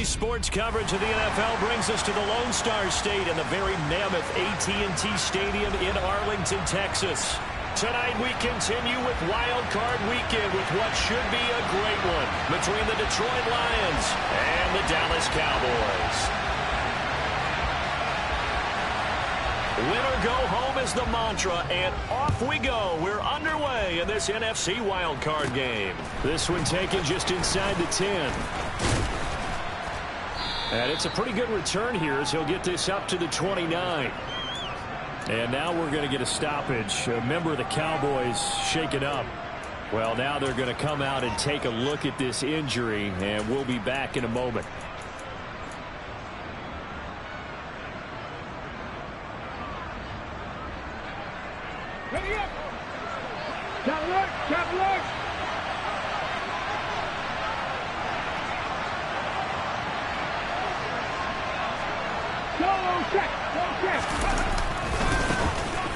Today's sports coverage of the NFL brings us to the Lone Star State and the very mammoth AT&T Stadium in Arlington, Texas. Tonight we continue with Wildcard Weekend with what should be a great one between the Detroit Lions and the Dallas Cowboys. Winner go home is the mantra, and off we go. We're underway in this NFC wildcard game. This one taken just inside the 10. And it's a pretty good return here as he'll get this up to the 29. And now we're going to get a stoppage. A member of the Cowboys shaken up. Well, now they're going to come out and take a look at this injury, and we'll be back in a moment. Ready up! Cap alert! Cap alert! Go check! Go check!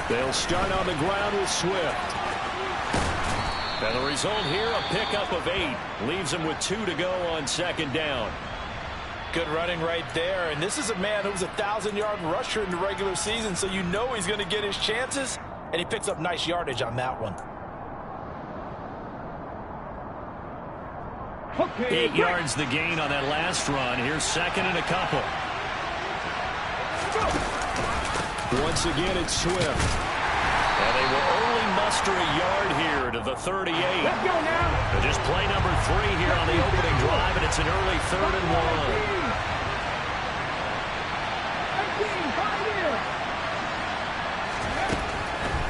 They'll start on the ground with Swift. And the result here, a pickup of 8. Leaves them with 2 to go on second down. Good running right there. And this is a man who was a 1,000-yard rusher in the regular season, so you know he's going to get his chances. And he picks up nice yardage on that one. Okay, 8 yards the gain on that last run. Here's second and a couple. Once again, it's Swift. And they will only muster a yard here to the 38. Let's go now. They'll just play number 3 here on the opening drive, and it's an early 3rd and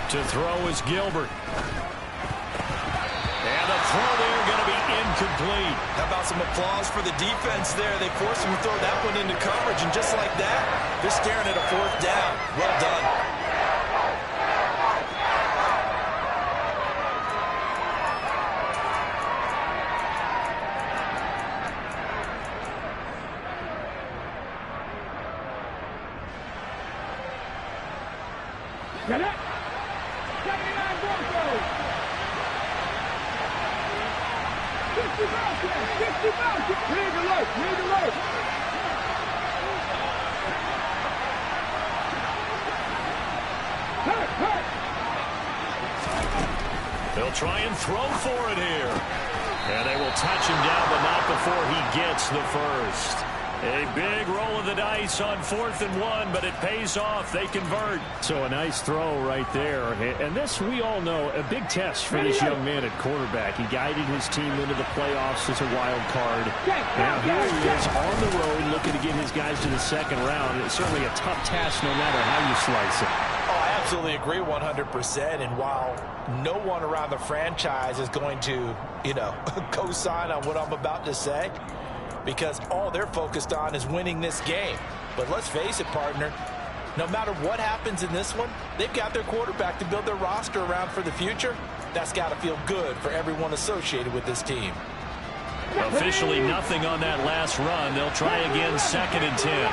1. To throw is Gilbert. And the throw there going to be incomplete. How about some applause for the defense there? They forced him to throw that one into coverage, and just like that, they're staring at a 4th down. Well done. Get it! 79 Broncos! 50 Falcons! 50 Falcons! Read alert! Read alert! Hurt! Hurt! They'll try and throw for it here. And they will touch him down, but not before he gets the first. A big roll of the dice on 4th and 1, but it pays off. They convert. So a nice throw right there. And this, we all know, a big test for this young man at quarterback. He guided his team into the playoffs as a wild card. Now here he is on the road looking to get his guys to the second round. It's certainly a tough task no matter how you slice it. Oh, I absolutely agree 100%. And while no one around the franchise is going to, co-sign on what I'm about to say, because all they're focused on is winning this game. But let's face it, partner, no matter what happens in this one, they've got their quarterback to build their roster around for the future. That's got to feel good for everyone associated with this team. Officially nothing on that last run. They'll try again 2nd and 10.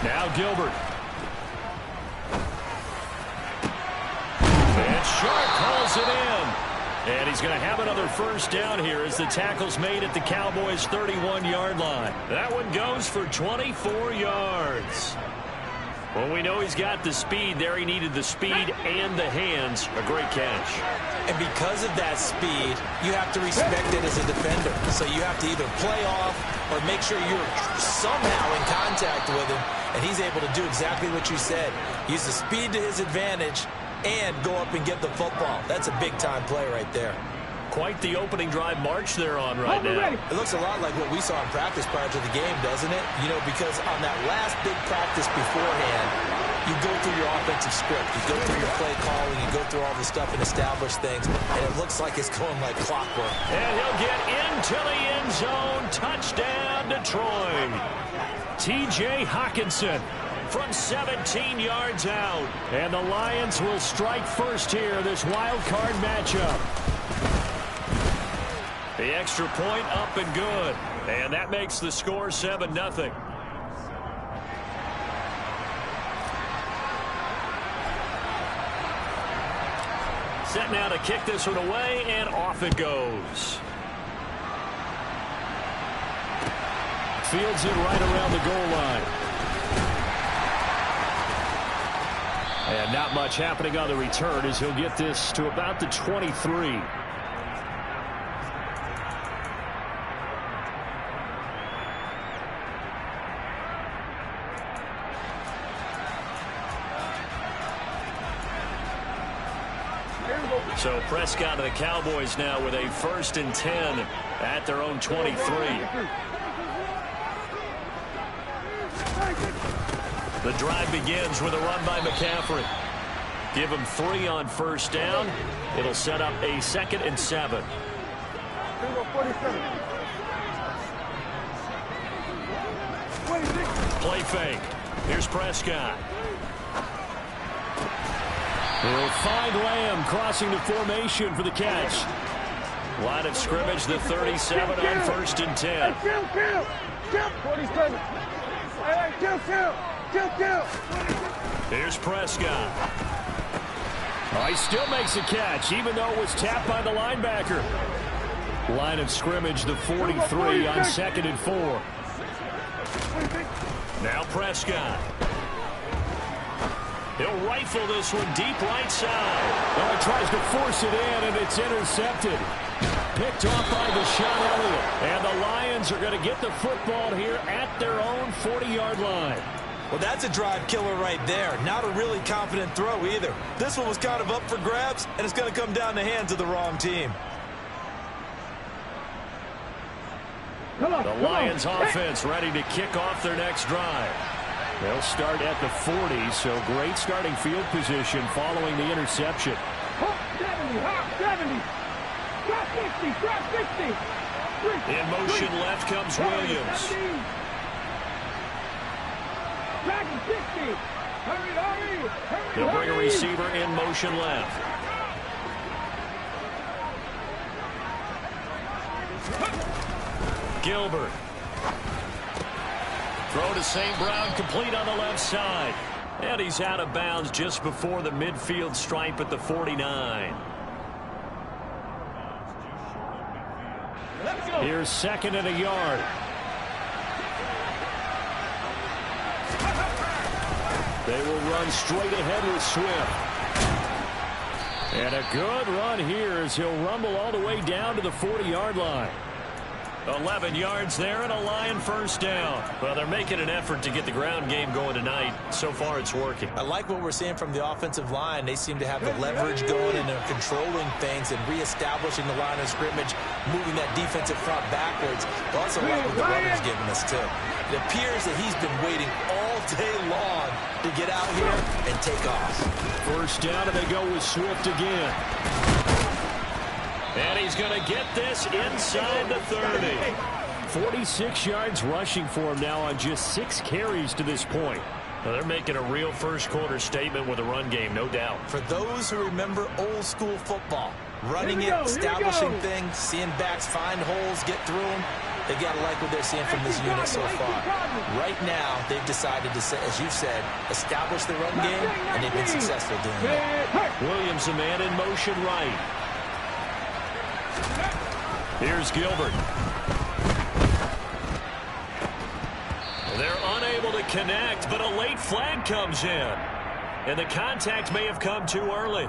Now Gilbert. And Sharp calls it in. And he's going to have another first down here as the tackle's made at the Cowboys' 31-yard line. That one goes for 24 yards. Well, we know he's got the speed there. He needed the speed and the hands. A great catch. And because of that speed, you have to respect it as a defender. So you have to either play off or make sure you're somehow in contact with him. And he's able to do exactly what you said. Use the speed to his advantage and go up and get the football. That's a big-time play right there. Quite the opening drive march they're on right now. It looks a lot like what we saw in practice prior to the game, doesn't it? Because on that last big practice beforehand, you go through your offensive script. You go through your play calling. You go through all the stuff and establish things. And it looks like it's going like clockwork. And he'll get into the end zone. Touchdown, Detroit. T.J. Hockenson from 17 yards out. And the Lions will strike first here, this wild card matchup. The extra point up and good. And that makes the score 7-0. set now to kick this one away, and off it goes. Fields it right around the goal line. And not much happening on the return as he'll get this to about the 23. So Prescott and the Cowboys now with a 1st and 10 at their own 23. The drive begins with a run by McCaffrey. Give him 3 on 1st down. It'll set up a 2nd and 7. Play fake. Here's Prescott. He'll find Lamb crossing the formation for the catch. Line of scrimmage, the 37 on 1st and 10. Here's Prescott. Oh, he still makes a catch, even though it was tapped by the linebacker. Line of scrimmage, the 43 on 2nd and 4. Now Prescott. He'll rifle this one deep right side. Oh, he tries to force it in, and it's intercepted. Picked off by Deshaun Elliott. And the Lions are going to get the football here at their own 40-yard line. Well, that's a drive killer right there. Not a really confident throw either. This one was kind of up for grabs, and it's going to come down the hands of the wrong team. The Lions offense ready to kick off their next drive. They'll start at the 40, so great starting field position following the interception. Hop 70, hop 70. Drop 60, drop 60. In motion left comes Williams. Dragon 60. Hurry, hurry, hurry. They'll bring a receiver in motion left. Gilbert. Throw to St. Brown, complete on the left side. And he's out of bounds just before the midfield stripe at the 49. Here's 2nd and a yard. They will run straight ahead with Swift. And a good run here as he'll rumble all the way down to the 40-yard line. 11 yards there and a Lion 1st down. Well, they're making an effort to get the ground game going tonight. So far, it's working. I like what we're seeing from the offensive line. They seem to have the leverage going and they're controlling things and reestablishing the line of scrimmage, moving that defensive front backwards. But also like what the runner's giving us, too. It appears that he's been waiting all day long to get out here and take off. 1st down, and they go with Swift again. And he's going to get this inside the 30. 46 yards rushing for him now on just 6 carries to this point. Well, they're making a real first-quarter statement with a run game, no doubt. For those who remember old-school football, running it, establishing things, seeing backs find holes, get through them, they got to like what they're seeing from this unit so far. Right now, they've decided to, as you said, establish the run game, and they've been successful doing that. Williams, a man in motion right. Here's Gilbert. They're unable to connect, but a late flag comes in. And the contact may have come too early.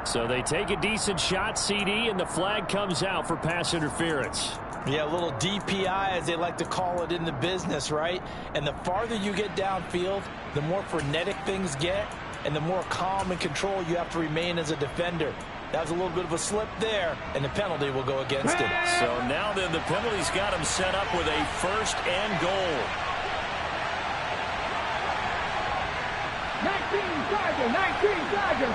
So they take a decent shot, CD, and the flag comes out for pass interference. Yeah, a little DPI, as they like to call it in the business, right? And the farther you get downfield, the more frenetic things get, and the more calm and control you have to remain as a defender. That was a little bit of a slip there, and the penalty will go against it. So now then, the penalty's got him set up with a 1st and goal. 19 Dodger, 19 Dodger.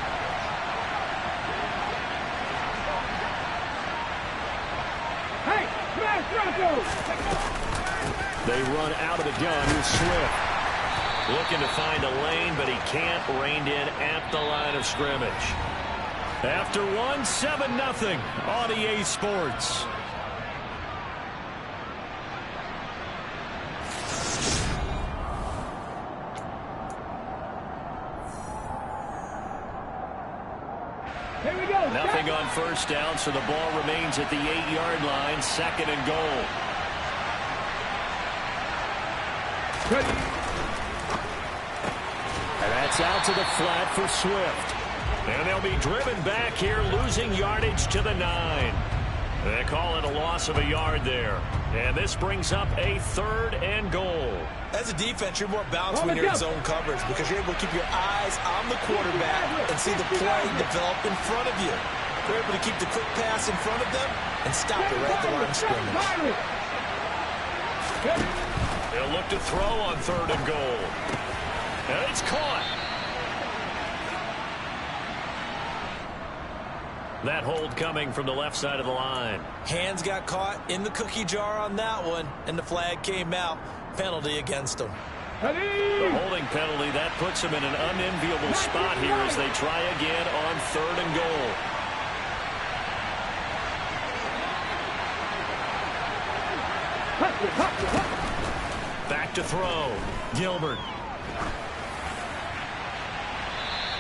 Hey, smash Bronco. They run out of the gun with Swift. Looking to find a lane, but he can't. Reined in at the line of scrimmage. After one, 7-0 on EA Sports. Here we go. Nothing on first down, so the ball remains at the 8-yard line, 2nd and goal. And that's out to the flat for Swift. And they'll be driven back here, losing yardage to the 9. They call it a loss of a yard there. And this brings up a 3rd and goal. As a defense, you're more balanced when you're in zone coverage because you're able to keep your eyes on the quarterback and see the play develop in front of you. You're able to keep the quick pass in front of them and stop it right at the line of scrimmage. They'll look to throw on 3rd and goal. And it's caught. That hold coming from the left side of the line. Hands got caught in the cookie jar on that one, and the flag came out. Penalty against them. The holding penalty, that puts them in an unenviable spot here as they try again on 3rd and goal. Back to throw. Gilbert.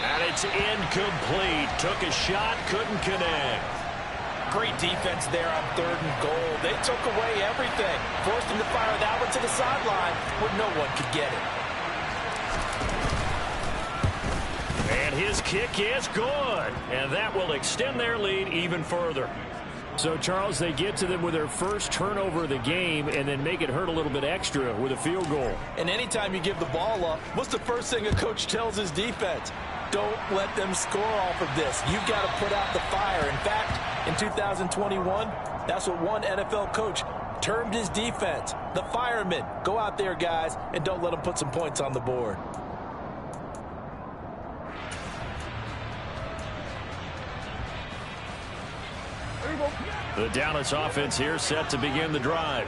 And it's incomplete. Took a shot, couldn't connect. Great defense there on 3rd and goal. They took away everything. Forced him to fire that one to the sideline where no one could get it. And his kick is good. And that will extend their lead even further. So, Charles, they get to them with their first turnover of the game and then make it hurt a little bit extra with a field goal. And anytime you give the ball up, what's the first thing a coach tells his defense? Don't let them score off of this. You've got to put out the fire. In fact, in 2021, that's what one NFL coach termed his defense. The firemen. Go out there, guys, and don't let them put some points on the board. The Dallas offense here set to begin the drive.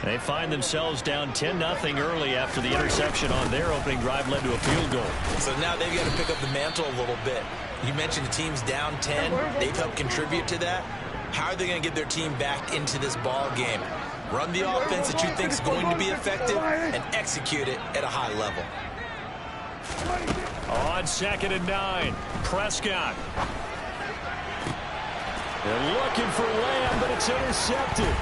They find themselves down 10-0 early after the interception on their opening drive led to a field goal. So now they've got to pick up the mantle a little bit. You mentioned the team's down 10. They've helped contribute to that. How are they going to get their team back into this ball game? Run the offense that you think is going to be effective and execute it at a high level. On 2nd and 9, Prescott. They're looking for Lamb, but it's intercepted.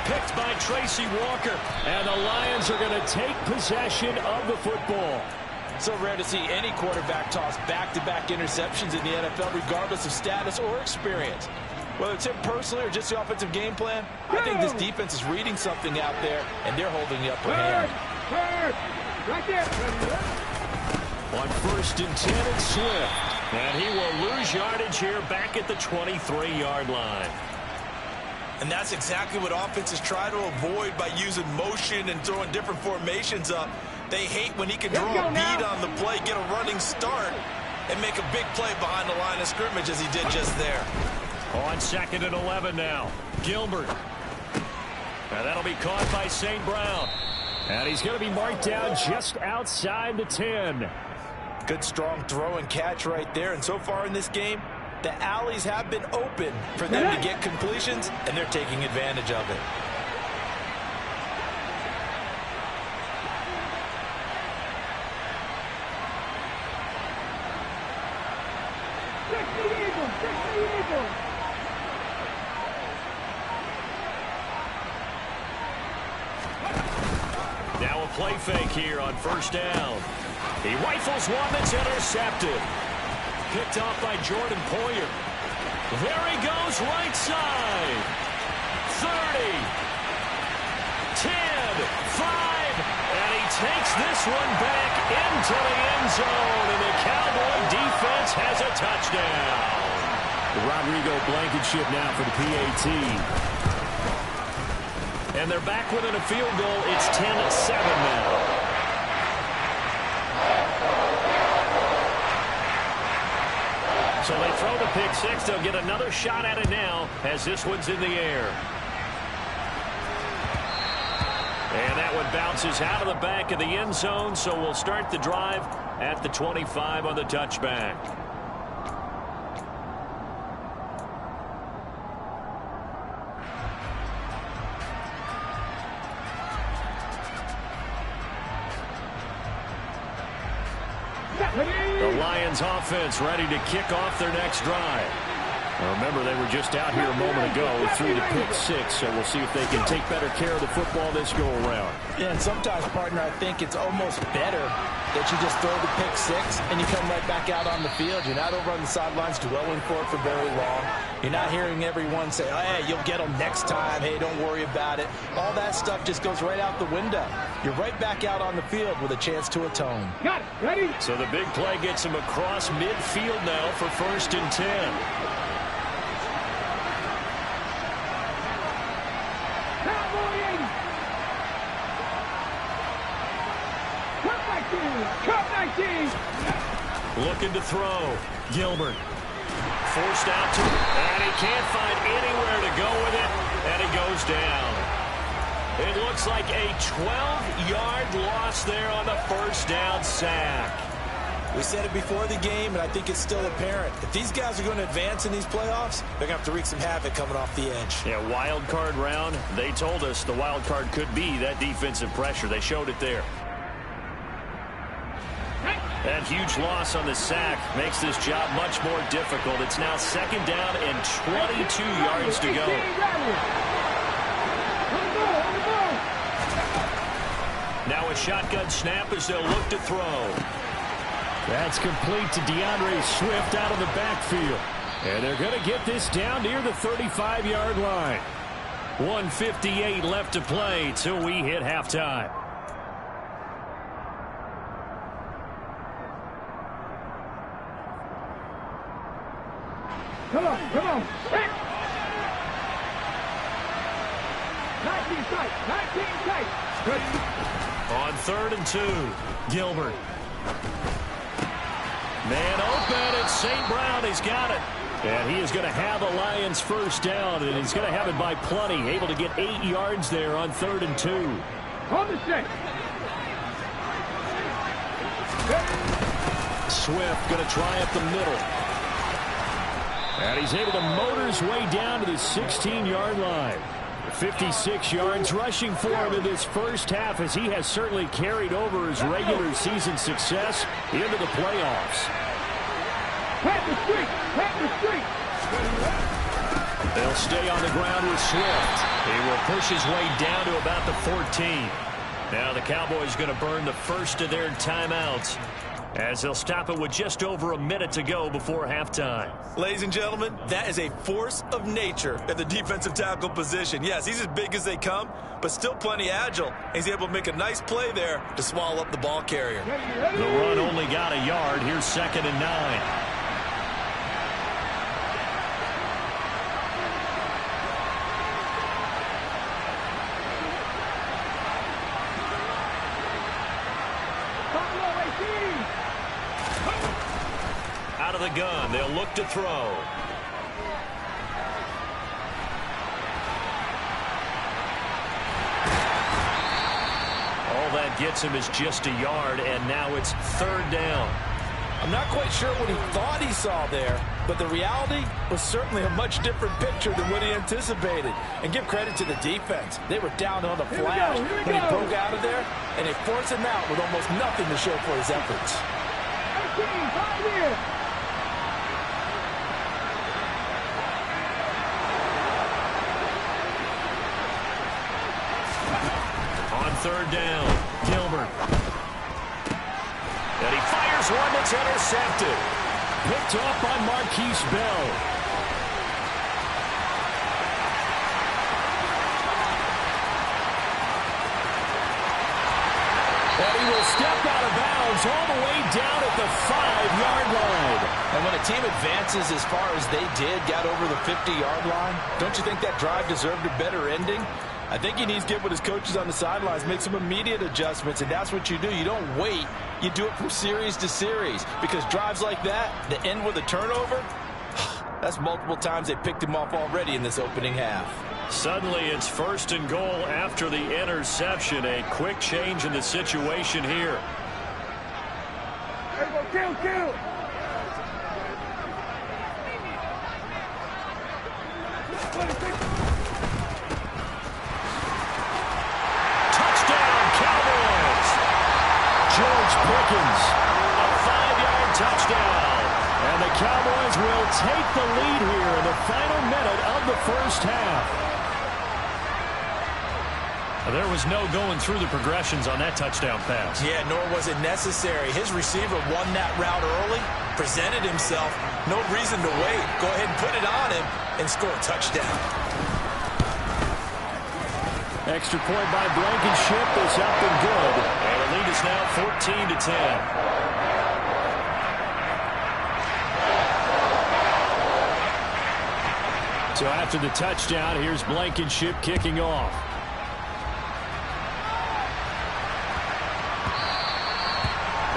Picked by Tracy Walker. And the Lions are going to take possession of the football. So rare to see any quarterback toss back-to-back interceptions in the NFL, regardless of status or experience. Whether it's him personally or just the offensive game plan, I think this defense is reading something out there, and they're holding the upper hand. Right there. On 1st and 10, it's Swift. And he will lose yardage here back at the 23-yard line. And that's exactly what offenses try to avoid by using motion and throwing different formations up. They hate when he can draw a bead on the play, get a running start, and make a big play behind the line of scrimmage as he did just there. On 2nd and 11 now, Gilbert. And that'll be caught by St. Brown. And he's going to be marked down just outside the 10. Good strong throw and catch right there. And so far in this game, the alleys have been open for them to get completions, and they're taking advantage of it. Now a play fake here on 1st down. He rifles one that's intercepted. Picked off by Jordan Poyer. There he goes, right side. 30. 10. 5. And he takes this one back into the end zone. And the Cowboy defense has a touchdown. Rodrigo Blankenship now for the PAT. And they're back within a field goal. It's 10-7 now. So they throw the pick six. They'll get another shot at it now as this one's in the air. And that one bounces out of the back of the end zone. So we'll start the drive at the 25 on the touchback. The Lions offense ready to kick off their next drive. Remember, they were just out here a moment ago through the pick six, so we'll see if they can take better care of the football this go-around. Yeah, and sometimes, partner, I think it's almost better that you just throw the pick six and you come right back out on the field. You're not over on the sidelines dwelling for it for very long. You're not hearing everyone say, oh, hey, you'll get them next time. Hey, don't worry about it. All that stuff just goes right out the window. You're right back out on the field with a chance to atone. Got it. Ready? So the big play gets him across midfield now for 1st and 10. Looking to throw. Gilbert. Forced out to him, and he can't find anywhere to go with it, and he goes down. It looks like a 12-yard loss there on the 1st down sack. We said it before the game, and I think it's still apparent. If these guys are going to advance in these playoffs, they're going to have to wreak some havoc coming off the edge. Yeah, wild card round. They told us the wild card could be that defensive pressure. They showed it there. That huge loss on the sack makes this job much more difficult. It's now 2nd down and 22 yards to go. Now a shotgun snap as they'll look to throw. That's complete to DeAndre Swift out of the backfield. And they're going to get this down near the 35-yard line. 1:58 left to play till we hit halftime. Come on, come on. 19 tight, 19 tight. Good. On 3rd and 2, Gilbert. Man open, it's St. Brown. He's got it. And he is going to have a Lions 1st down, and he's going to have it by plenty. Able to get 8 yards there on 3rd and 2. On the set. Swift going to try up the middle. And he's able to motor his way down to the 16-yard line. 56 yards rushing for him in this first half, as he has certainly carried over his regular season success into the playoffs. Pat the street! Pat the street! They'll stay on the ground with Swift. He will push his way down to about the 14. Now the Cowboys going to burn the first of their timeouts, as they'll stop it with just over a minute to go before halftime. Ladies and gentlemen, that is a force of nature at the defensive tackle position. Yes, he's as big as they come, but still plenty agile. He's able to make a nice play there to swallow up the ball carrier. The run only got a yard. Here's 2nd and 9. Out of the gun, they'll look to throw. All that gets him is just a yard, and now it's 3rd down. I'm not quite sure what he thought he saw there, but the reality was certainly a much different picture than what he anticipated. And give credit to the defense. They were down on the flash when he broke out of there, and they forced him out with almost nothing to show for his efforts. On 3rd down, Gilbert. And he fires one that's intercepted. Picked off by Marquise Bell. And he will step out of bounds all the way down at the 5-yard line. And when a team advances as far as they did, got over the 50-yard line, don't you think that drive deserved a better ending? I think he needs to get with his coaches on the sidelines, make some immediate adjustments, and that's what you do. You don't wait. You do it from series to series, because drives like that, that end with a turnover, that's multiple times they picked him off already in this opening half. Suddenly it's 1st and goal after the interception. A quick change in the situation here. There we go, kill! Pickens, a 5-yard touchdown. And the Cowboys will take the lead here in the final minute of the first half. There was no going through the progressions on that touchdown pass. Yeah, nor was it necessary. His receiver won that route early, presented himself. No reason to wait. Go ahead and put it on him and score a touchdown. Extra point by Blankenship is up and good. And the lead is now 14-10. So after the touchdown, here's Blankenship kicking off.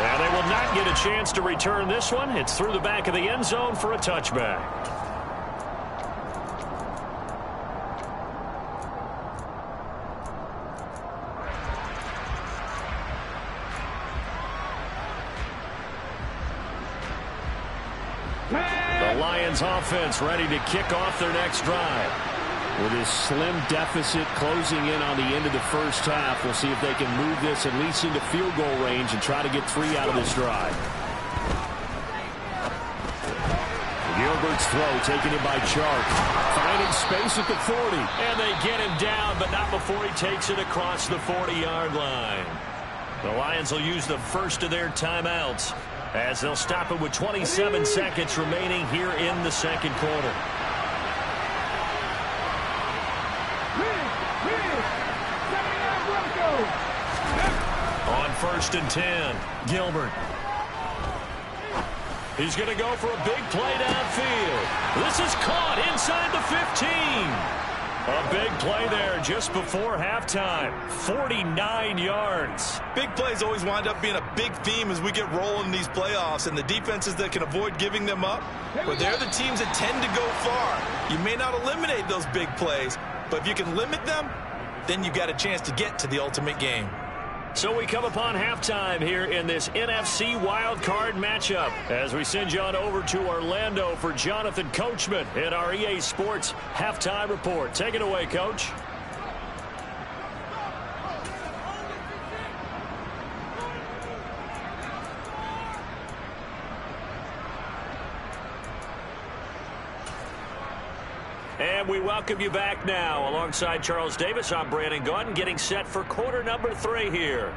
And they will not get a chance to return this one. It's through the back of the end zone for a touchback. The Lions offense ready to kick off their next drive. With this slim deficit closing in on the end of the first half, we'll see if they can move this at least into field goal range and try to get 3 out of this drive. Gilbert's throw taken in by Chark. Finding space at the 40. And they get him down, but not before he takes it across the 40-yard line. The Lions will use the first of their timeouts as they'll stop it with 27 seconds remaining here in the second quarter. On 1st and 10, Gilbert. He's going to go for a big play downfield. This is caught inside the 15. A big play there just before halftime. 49 yards. Big plays always wind up being a big theme as we get rolling in these playoffs, and the defenses that can avoid giving them up, well, they're the teams that tend to go far. You may not eliminate those big plays, but if you can limit them, then you got a chance to get to the ultimate game. So we come upon halftime here in this NFC Wildcard matchup as we send you on over to Orlando for Jonathan Coachman in our EA Sports Halftime Report. Take it away, Coach. And we welcome you back now. Alongside Charles Davis, I'm Brandon Gaudin, getting set for quarter number 3 here.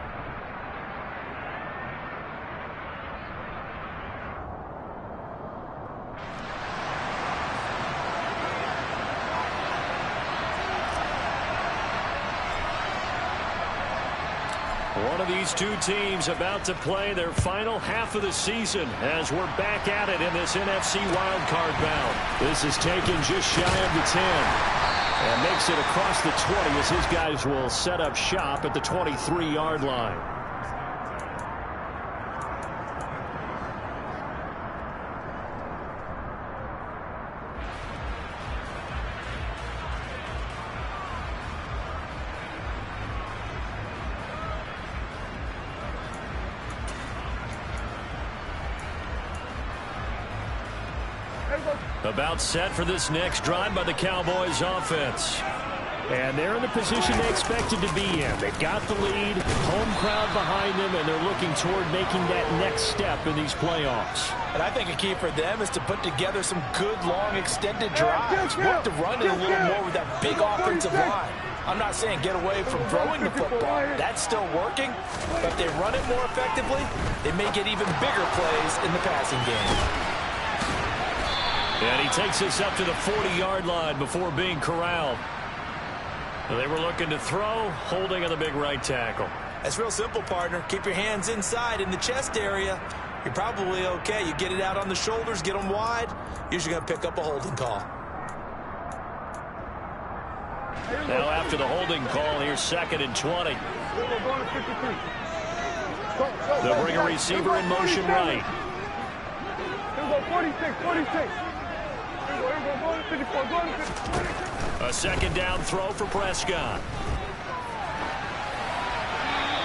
One of these two teams about to play their final half of the season as we're back at it in this NFC wildcard bout. This is taken just shy of the 10 and makes it across the 20 as his guys will set up shop at the 23-yard line. About set for this next drive by the Cowboys offense. And they're in the position they expected to be in. They've got the lead, home crowd behind them, and they're looking toward making that next step in these playoffs. And I think a key for them is to put together some good, long, extended drives. Work the run in a little more with that big offensive line. I'm not saying get away from throwing the football. That's still working. But if they run it more effectively, they may get even bigger plays in the passing game. And he takes us up to the 40-yard line before being corralled. They were looking to throw, holding on the big right tackle. That's real simple, partner. Keep your hands inside in the chest area. You're probably okay. You get it out on the shoulders, get them wide. Usually going to pick up a holding call. Now after the holding call, here's 2nd and 20. They'll bring a receiver in motion right. 46. A 2nd down throw for Prescott.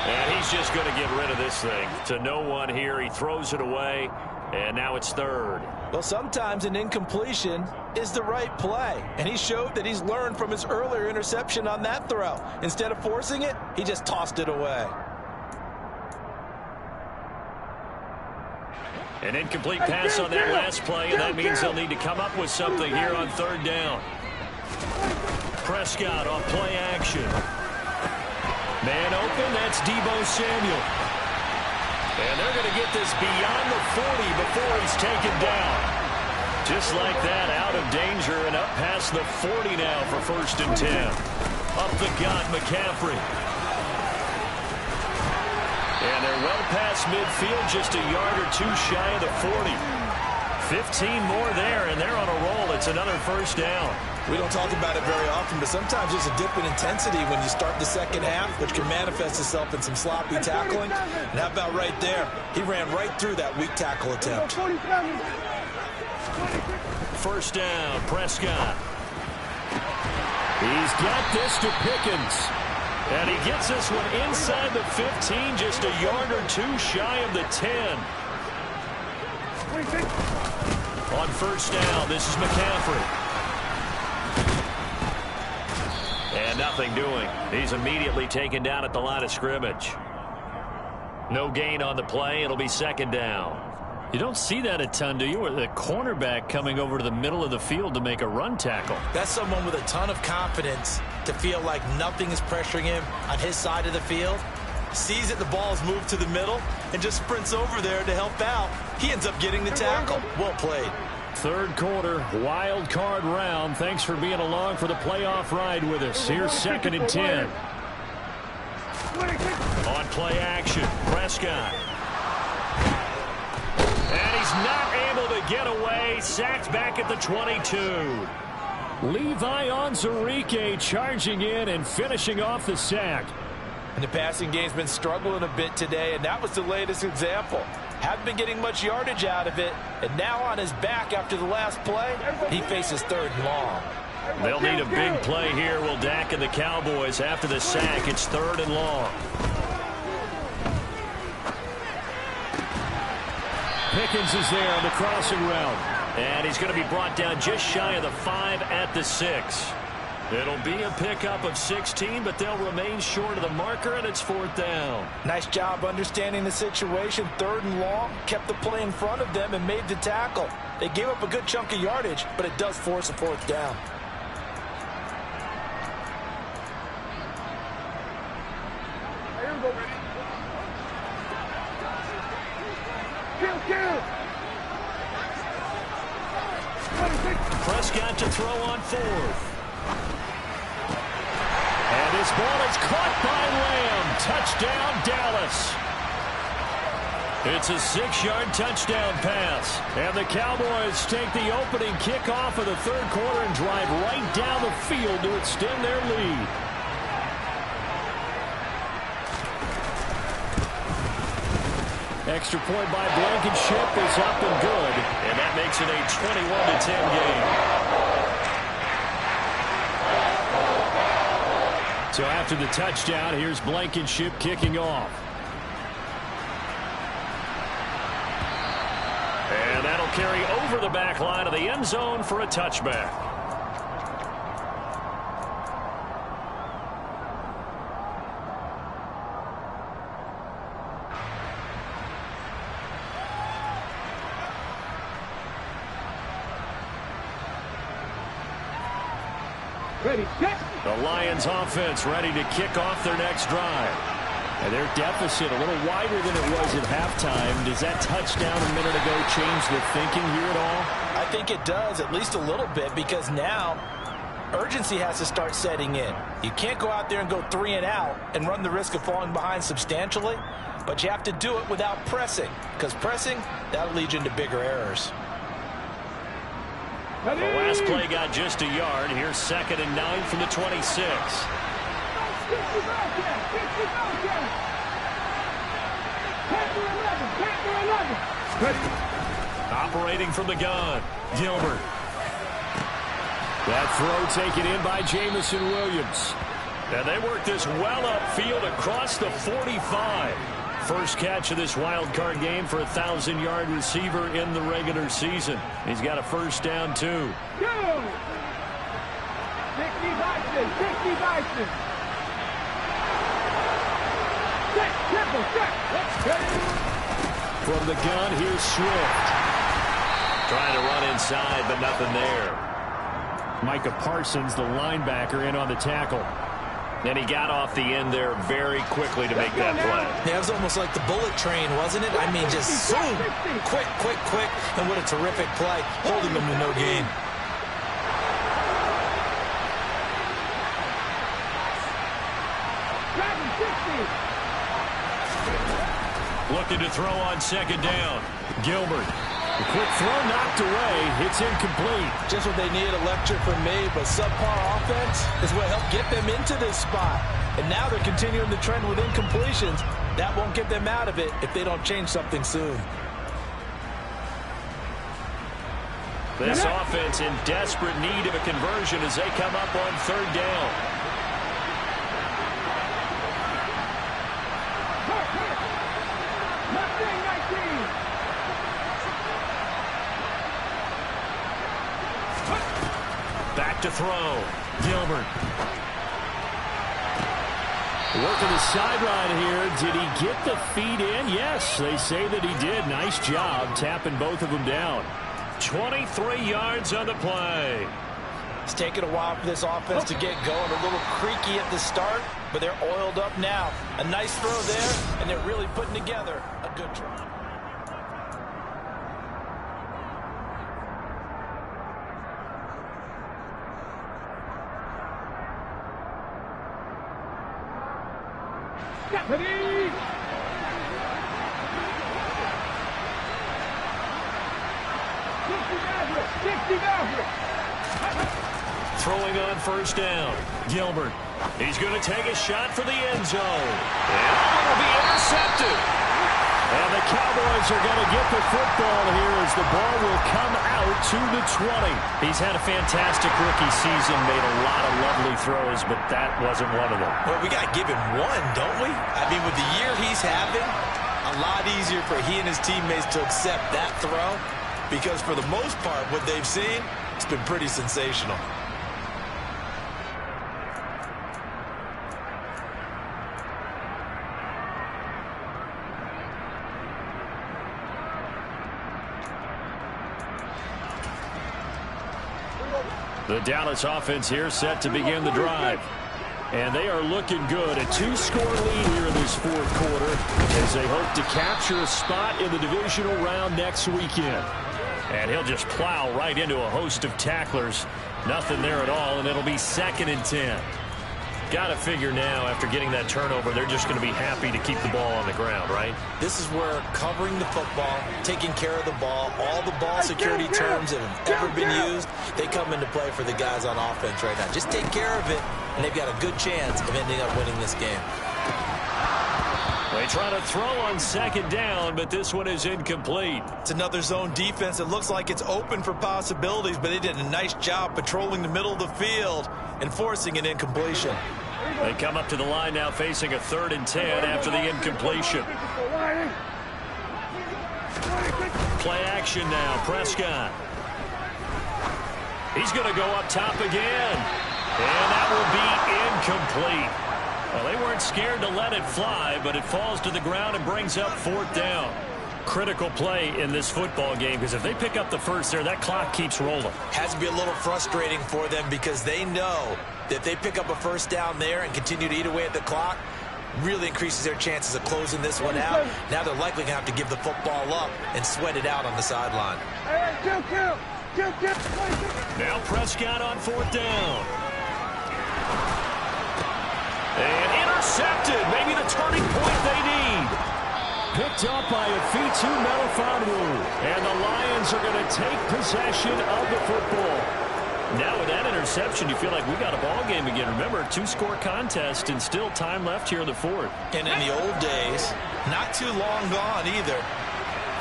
And he's just going to get rid of this thing. To no one here. He throws it away. And now it's 3rd. Well, sometimes an incompletion is the right play. And he showed that he's learned from his earlier interception on that throw. Instead of forcing it, he just tossed it away. An incomplete pass on that last play, and that means they'll need to come up with something here on third down. Prescott off play action. Man open, that's Deebo Samuel. And they're going to get this beyond the 40 before he's taken down. Just like that, out of danger and up past the 40 now for 1st and 10. Up the gut, McCaffrey. And they're well past midfield, just a yard or two shy of the 40. 15 more there, and they're on a roll. It's another 1st down. We don't talk about it very often, but sometimes there's a dip in intensity when you start the second half, which can manifest itself in some sloppy tackling. And how about right there? He ran right through that weak tackle attempt. 1st down, Prescott. He's got this to Pickens. And he gets this one inside the 15, just a yard or two shy of the 10. On 1st down, this is McCaffrey. And nothing doing. He's immediately taken down at the line of scrimmage. No gain on the play. It'll be 2nd down. You don't see that a ton, do you? Or the cornerback coming over to the middle of the field to make a run tackle. That's someone with a ton of confidence to feel like nothing is pressuring him on his side of the field. Sees that the ball is moved to the middle and just sprints over there to help out. He ends up getting the tackle. Well played. 3rd quarter, wild card round. Thanks for being along for the playoff ride with us. Here's 2nd and 10. On play action, Prescott. And he's not able to get away. Sacked back at the 22. Levi Onwuzurike charging in and finishing off the sack. And the passing game's been struggling a bit today, and that was the latest example. Haven't been getting much yardage out of it, and now on his back after the last play, he faces 3rd and long. They'll need a big play here, will Dak and the Cowboys. After the sack, it's 3rd and long. Pickens is there on the crossing route. And he's going to be brought down just shy of the 5 at the 6. It'll be a pickup of 16, but they'll remain short of the marker, and it's 4th down. Nice job understanding the situation. 3rd and long, kept the play in front of them and made the tackle. They gave up a good chunk of yardage, but it does force a 4th down. Prescott to throw on 4th. And his ball is caught by Lamb. Touchdown, Dallas. It's a 6-yard touchdown pass. And the Cowboys take the opening kickoff of the 3rd quarter and drive right down the field to extend their lead. Extra point by Blankenship is up and good. And that makes it a 21-10 game. So after the touchdown, here's Blankenship kicking off. And that'll carry over the back line of the end zone for a touchback. Ready, set. The Lions offense ready to kick off their next drive. And their deficit a little wider than it was at halftime. Does that touchdown a minute ago change the thinking here at all? I think it does, at least a little bit, because now urgency has to start setting in. You can't go out there and go 3 and out and run the risk of falling behind substantially, but you have to do it without pressing, because pressing, that'll lead you into bigger errors. The last play got just a yard. Here's 2nd and 9 from the 26. Operating from the gun, Gilbert. That throw taken in by Jamison Williams. And they work this well upfield across the 45. First catch of this wild card game for a 1,000-yard receiver in the regular season. He's got a 1st down, too. Go! 60 Bison, 60 Bison. Set, triple, set. Let's go. From the gun, here's Swift. Trying to run inside, but nothing there. Micah Parsons, the linebacker, in on the tackle. And he got off the end there very quickly to make that play. Yeah, it was almost like the bullet train, wasn't it? I mean, just zoom. Quick, quick, quick. And what a terrific play, holding them to no gain. Looking to throw on second down. Gilbert. The quick throw knocked away. It's incomplete. Just what they needed, a lecture from me, but subpar offense is what helped get them into this spot. And now they're continuing the trend with incompletions. That won't get them out of it if they don't change something soon. This offense in desperate need of a conversion as they come up on third down. Back to throw. Gilbert. Working the sideline here. Did he get the feet in? Yes, they say that he did. Nice job tapping both of them down. 23 yards on the play. It's taken a while for this offense to get going. A little creaky at the start, but they're oiled up now. A nice throw there, and they're really putting together a good drive. Throwing on first down. Gilbert. He's going to take a shot for the end zone. And it'll be intercepted. And the Cowboys are going to get the football here as the ball will come out to the 20. He's had a fantastic rookie season, made a lot of lovely throws, but that wasn't one of them. Well, we got to give him one, don't we? I mean, with the year he's having, a lot easier for he and his teammates to accept that throw because for the most part, what they've seen, it's been pretty sensational. The Dallas offense here set to begin the drive. And they are looking good. A 2-score lead here in this fourth quarter as they hope to capture a spot in the divisional round next weekend. And he'll just plow right into a host of tacklers. Nothing there at all, and it'll be 2nd and 10. Got to figure now, after getting that turnover, they're just going to be happy to keep the ball on the ground, right? This is where covering the football, taking care of the ball, all the ball security terms that have ever been used, they come into play for the guys on offense right now. Just take care of it, and they've got a good chance of ending up winning this game. They try to throw on second down, but this one is incomplete. It's another zone defense. It looks like it's open for possibilities, but they did a nice job patrolling the middle of the field and forcing an incompletion. They come up to the line now facing a 3rd and 10 after the incompletion. Play action now. Prescott. He's going to go up top again. And that will be incomplete. Well, they weren't scared to let it fly, but it falls to the ground and brings up 4th down. Critical play in this football game because if they pick up the first there, that clock keeps rolling. Has to be a little frustrating for them because they know that if they pick up a first down there and continue to eat away at the clock, really increases their chances of closing this one out. Now they're likely going to have to give the football up and sweat it out on the sideline. Now Prescott on 4th down. And intercepted. Maybe the turning point they need. Picked up by Afitu Melifonwu. And the Lions are going to take possession of the football. Now with that interception, you feel like we got a ball game again. Remember, 2-score contest and still time left here in the 4th. And in the old days, not too long gone either.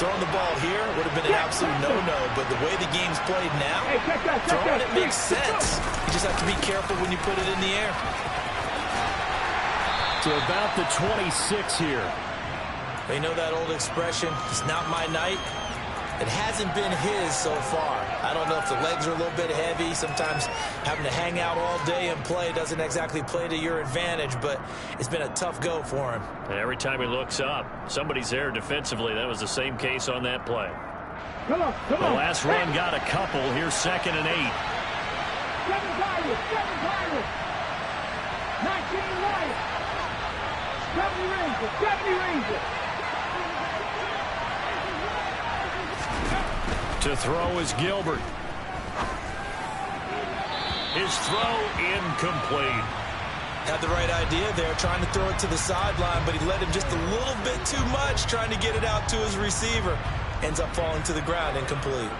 Throwing the ball here would have been an absolute no-no, but the way the game's played now, throwing it makes sense. You just have to be careful when you put it in the air. To about the 26 here. They know that old expression, it's not my night. It hasn't been his so far. I don't know if the legs are a little bit heavy. Sometimes having to hang out all day and play doesn't exactly play to your advantage, but it's been a tough go for him. And every time he looks up, somebody's there defensively. That was the same case on that play. Come on, come on. The last run got a couple. Here's 2nd and 8. 7 Tigers, 7 Tigers. 19 Lions. 70 Rangers, 70 Rangers. To throw is Gilbert. His throw incomplete. Had the right idea there, trying to throw it to the sideline, but he led him just a little bit too much, trying to get it out to his receiver. Ends up falling to the ground, incomplete.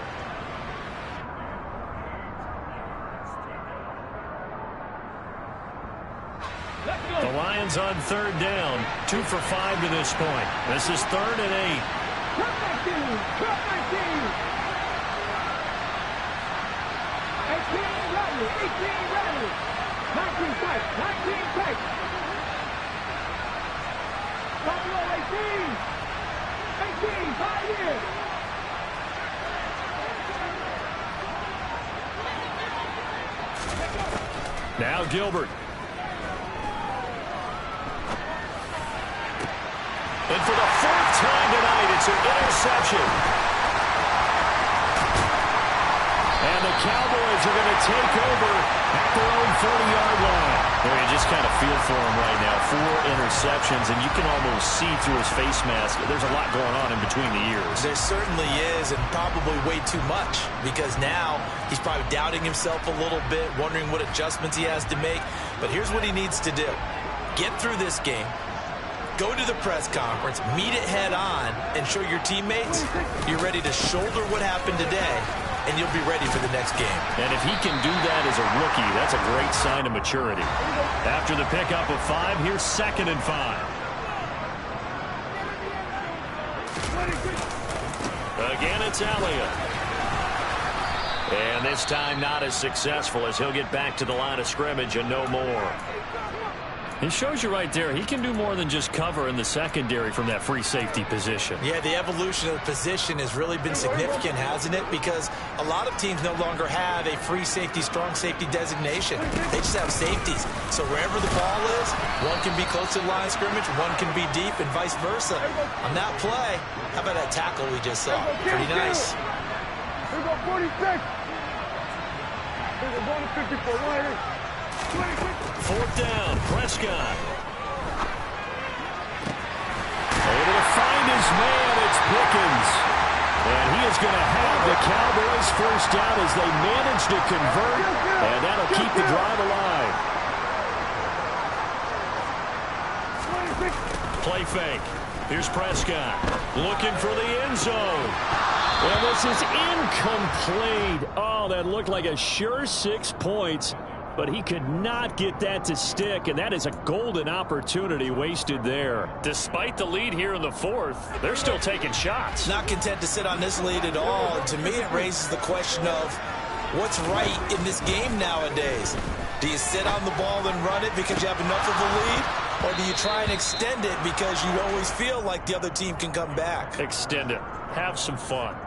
The Lions on 3rd down. 2 for 5 to this point. This is 3rd and 8. Cut my team, cut my team. 18 ready, 18 ready. 19 tight, 19 tight. Buffalo 18. 18, 5 years. Now Gilbert. And for the 4th time tonight, it's an interception. And the Cowboys are going to take over at their own 40-yard line. Well, you just kind of feel for him right now. 4 interceptions, and you can almost see through his face mask. There's a lot going on in between the ears. There certainly is, and probably way too much, because now he's probably doubting himself a little bit, wondering what adjustments he has to make. But here's what he needs to do. Get through this game. Go to the press conference, meet it head on, and show your teammates you're ready to shoulder what happened today, and you'll be ready for the next game. And if he can do that as a rookie, that's a great sign of maturity. After the pickup of 5, here's 2nd and 5. Again, it's Elliott. And this time not as successful, as he'll get back to the line of scrimmage and no more. He shows you right there, he can do more than just cover in the secondary from that free safety position. Yeah, the evolution of the position has really been significant, hasn't it? Because a lot of teams no longer have a free safety, strong safety designation. They just have safeties. So wherever the ball is, one can be close to the line of scrimmage, one can be deep, and vice versa. On that play, how about that tackle we just saw? Pretty nice. Here we go, 46. Here's a bonus 54 Warriors. 4th down, Prescott. Able to find his man, it's Pickens. And he is going to have the Cowboys 1st down as they manage to convert, and that'll keep the drive alive. Play fake. Here's Prescott looking for the end zone. Well, this is incomplete. Oh, that looked like a sure 6 points. But he could not get that to stick, and that is a golden opportunity wasted there. Despite the lead here in the 4th, they're still taking shots. Not content to sit on this lead at all. And to me, it raises the question of what's right in this game nowadays. Do you sit on the ball and run it because you have enough of a lead? Or do you try and extend it because you always feel like the other team can come back? Extend it. Have some fun.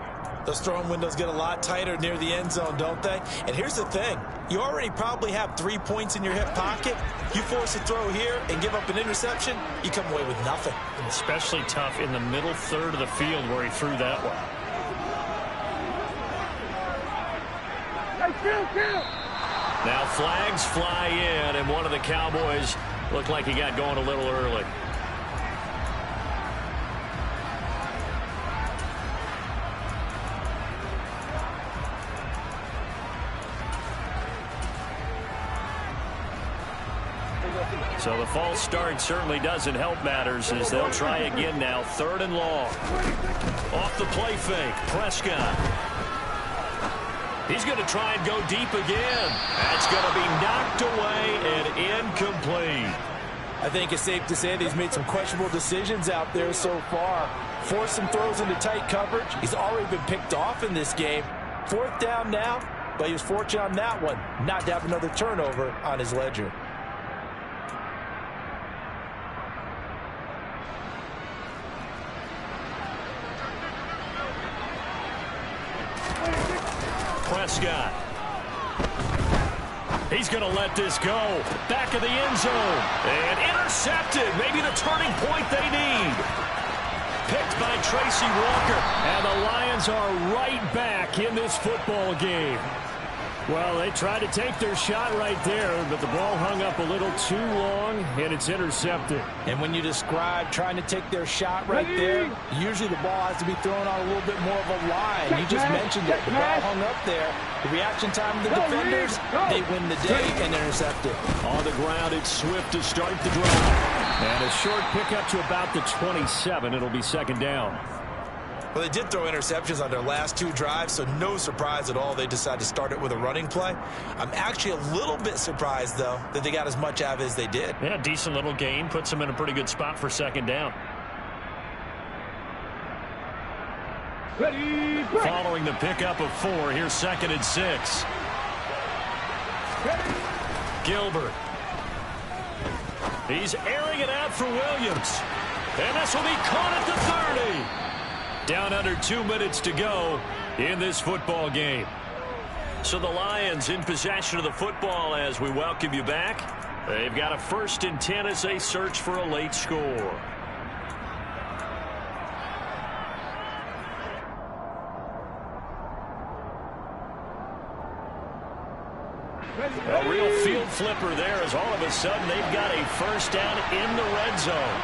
Those throwing windows get a lot tighter near the end zone, don't they? And here's the thing. You already probably have 3 points in your hip pocket. You force a throw here and give up an interception, you come away with nothing. Especially tough in the middle third of the field where he threw that one. Now flags fly in, and one of the Cowboys looked like he got going a little early. So the false start certainly doesn't help matters as they'll try again now. 3rd and long. Off the play fake. Prescott. He's going to try and go deep again. That's going to be knocked away and incomplete. I think it's safe to say that he's made some questionable decisions out there so far. Forced some throws into tight coverage. He's already been picked off in this game. 4th down now, but he was fortunate on that one not to have another turnover on his ledger. Prescott. He's going to let this go. Back of the end zone. And intercepted. Maybe the turning point they need. Picked by Tracy Walker. And the Lions are right back in this football game. Well, they tried to take their shot right there, but the ball hung up a little too long, and it's intercepted. And when you describe trying to take their shot right there, usually the ball has to be thrown on a little bit more of a line. You just mentioned it. The ball hung up there. The reaction time of the defenders, they win the day and intercept it. On the ground, it's Swift to start the drive. And a short pickup to about the 27. It'll be second down. Well, they did throw interceptions on their last two drives, so no surprise at all they decided to start it with a running play. I'm actually a little bit surprised, though, that they got as much out of it as they did. Yeah, decent little gain. Puts them in a pretty good spot for second down. Ready, following the pickup of 4, here's 2nd and 6. Gilbert. He's airing it out for Williams. And this will be caught at the 30. Down under 2 minutes to go in this football game. So the Lions in possession of the football as we welcome you back. They've got a 1st and 10 as they search for a late score. A real field flipper there as all of a sudden they've got a 1st down in the red zone.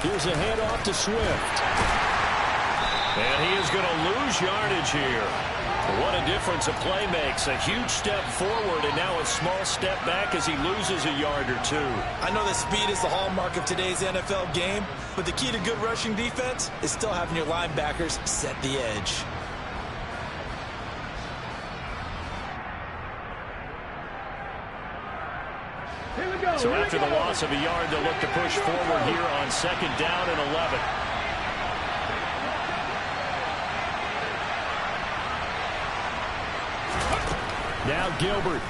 Here's a handoff to Swift. And he is going to lose yardage here. What a difference a play makes. A huge step forward and now a small step back as he loses a yard or 2. I know that speed is the hallmark of today's NFL game, but the key to good rushing defense is still having your linebackers set the edge. So after the loss of a yard, they'll look to push forward here on 2nd down and 11. Now Gilbert.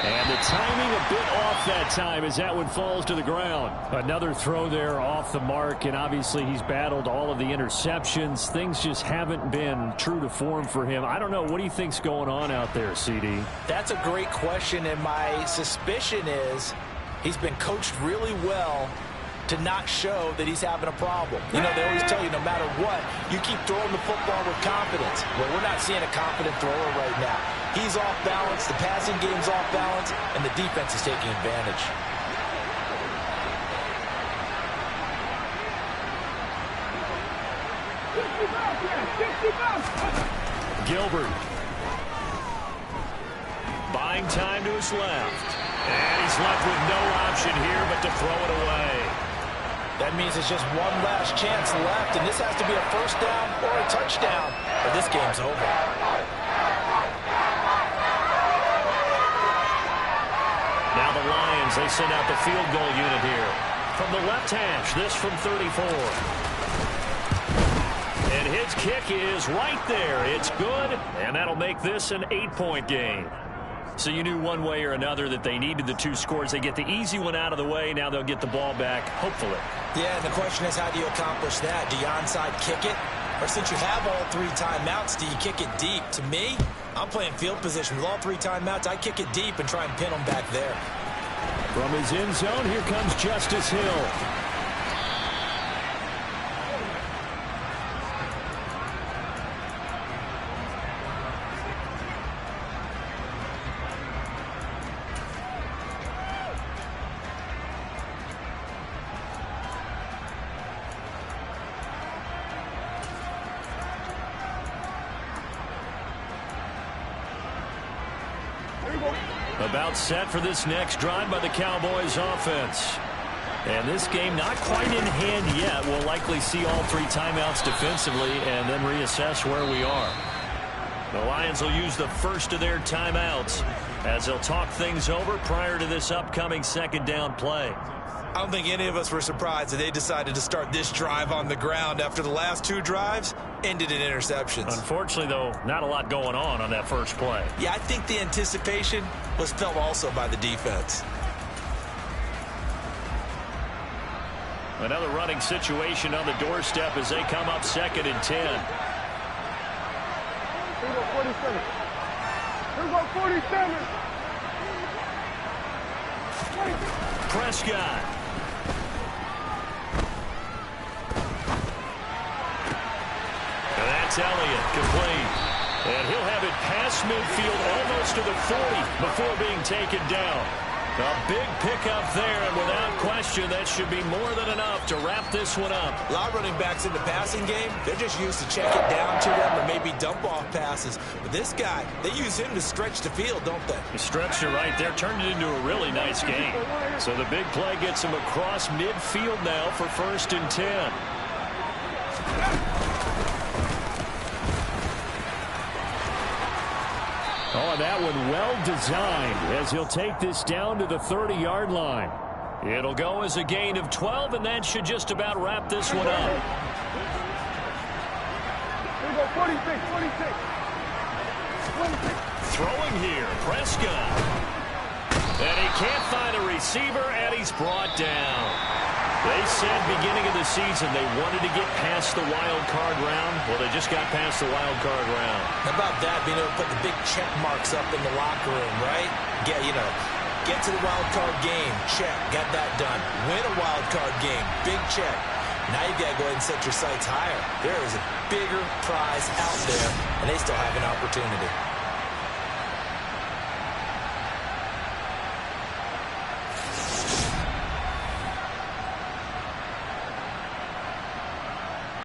And the timing a bit off that time as that one falls to the ground. Another throw there off the mark, and obviously he's battled all of the interceptions. Things just haven't been true to form for him. I don't know. What do you think's going on out there, CD? That's a great question, and my suspicion is he's been coached really well to not show that he's having a problem. You know, they always tell you no matter what, you keep throwing the football with confidence. Well, we're not seeing a confident thrower right now. He's off balance, the passing game's off balance, and the defense is taking advantage. Gilbert. Buying time to his left. And he's left with no option here but to throw it away. That means it's just one last chance left, and this has to be a 1st down or a touchdown, or this game's over. Now the Lions, they send out the field goal unit here. From the left hash, this from 34. And his kick is right there. It's good, and that'll make this an 8-point game. So you knew one way or another that they needed the 2 scores. They get the easy one out of the way. Now they'll get the ball back, hopefully. Yeah, and the question is, how do you accomplish that? Do you onside kick it? Or since you have all 3 timeouts, do you kick it deep? To me, I'm playing field position. With all 3 timeouts, I kick it deep and try and pin them back there. From his end zone, here comes Justice Hill. About set for this next drive by the Cowboys offense. And this game not quite in hand yet. We'll likely see all 3 timeouts defensively and then reassess where we are. The Lions will use the first of their timeouts as they'll talk things over prior to this upcoming 2nd down play. I don't think any of us were surprised that they decided to start this drive on the ground after the last 2 drives ended in interceptions. Unfortunately, though, not a lot going on that first play. Yeah, I think the anticipation was felt also by the defense. Another running situation on the doorstep as they come up 2nd and 10. Here we go, 47. Here we go, 47. Prescott. And that's Elliott, complete. And he'll have it past midfield almost to the 40 before being taken down. A big pickup there, and without question, that should be more than enough to wrap this one up. A lot of running backs in the passing game, they're just used to check it down to them or maybe dump off passes. But this guy, they use him to stretch the field, don't they? He stretched it right there, turned it into a really nice game. So the big play gets him across midfield now for 1st and 10. Oh, that one well designed as he'll take this down to the 30-yard line. It'll go as a gain of 12, and that should just about wrap this one up. Here we go, 46, 46. Throwing here, Prescott. And he can't find a receiver, and he's brought down. They said beginning of the season they wanted to get past the wild card round. Well, they just got past the wild card round. How about that, being able to put the big check marks up in the locker room, right? Get to the wild card game, check, got that done. Win a wild card game, big check. Now you've got to go ahead and set your sights higher. There is a bigger prize out there, and they still have an opportunity.